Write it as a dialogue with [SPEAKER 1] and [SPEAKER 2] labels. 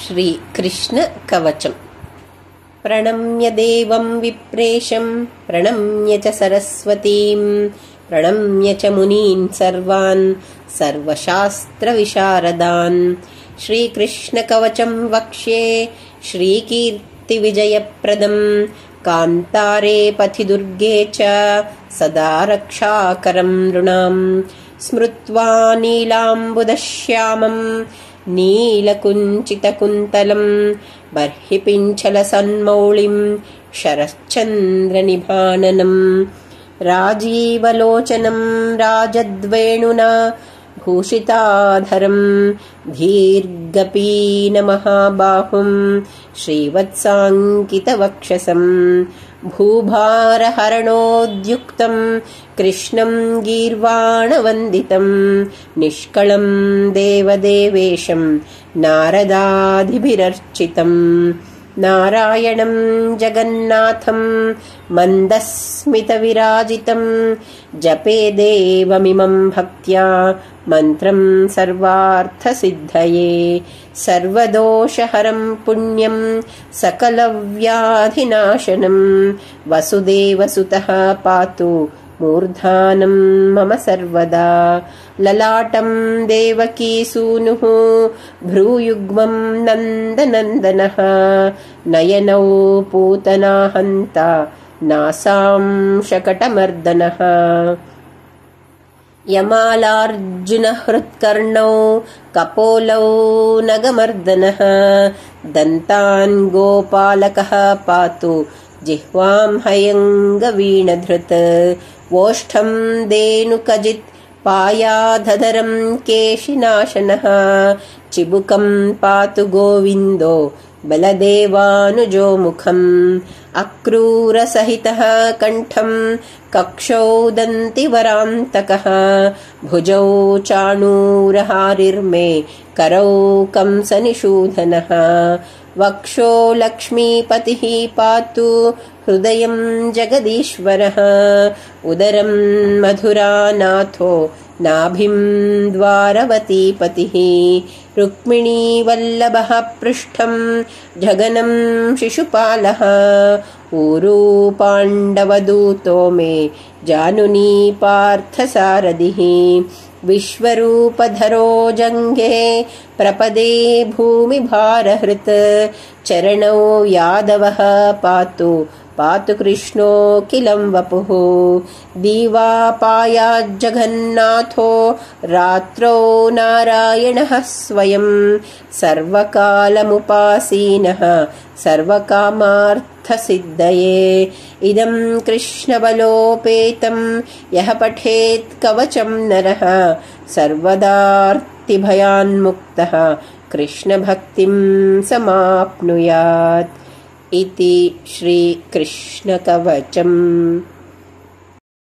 [SPEAKER 1] श्रीकृष्ण कवचम्। प्रणम्य देवं विप्रेशं प्रणम्य च सरस्वतीं प्रणम्य च मुनीन् सर्वान् सर्वशास्त्रविशारदान् श्रीकृष्ण कवचं वक्ष्ये श्रीकीर्तिविजयप्रदं कान्तारे पथि दुर्गे च सदा रक्षाकरं नृणाम् स्मृत्वा नीलाम्बुदश्यामं नीलकुञ्चितकुन्तलं बर्हिपिञ्छलसन्मौळिं शरश्चन्द्रनिभाननम् राजीवलोचनं राजद्वेणुना भूषिताधरं दीर्घपीनमहाबाहुं श्रीवत्साङ्कितवक्षसं भूभारहरणोद्युक्तं कृष्णं गीर्वाणवन्दितं निष्कलं देवदेवेशं नारदादिभिरर्चितं नारायणं जगन्नाथं मन्दस्मितविराजितं जपे देवमिमं भक्त्या मन्त्रं सर्वार्थसिद्धये सर्वदोषहरं पुण्यं सकलव्याधिनाशनं वसुदेवसुतः पातु मूर्धानं मम सर्वदा ललाटं देवकीसूनुः भ्रूयुग्मं नन्दनन्दनः नयनौ पूतनाहन्ता नासां शकटमर्दनः यमालार्जुनहृत्कर्णौ कपोलौ नगमर्दनः दन्तान् गोपालकः पातु जिह्वां हयङ्गवीणधृत् वोष्ठं धेनुकजित् पायाधरं केशिनाशनः चिबुकं पातु गोविन्दो बलदेवानुजो मुखम् अक्रूरसहितः कण्ठं कक्षौ दन्तिवरान्तकः भुजौ चाणूरहारिर्मे करौ कंसनिषूदनः वक्षो लक्ष्मीपतिः पातु हृदयं जगदीश्वरः उदरं मधुरानाथो नाभिं द्वारवतीपतिः रुक्मिणीवल्लभः पृष्ठं जगनं शिशुपालः ऊरू पाण्डवदूतो मे जानुनी पार्थसारथिः विश्वरूपधरो जङ्घे प्रपदे भूमिभारहृत् चरणौ यादवः पातु पातु कृष्णोऽखिलं वपुः दीवापायाज्जगन्नाथो रात्रौ नारायणः स्वयं सर्वकालमुपासीनः सर्वकामार्थसिद्धये इदं कृष्णबलोपेतं यः पठेत् कवचं नरः सर्वदार्तिभयान्मुक्तः कृष्णभक्तिं समाप्नुयात् इति श्रीकृष्णकवचम्।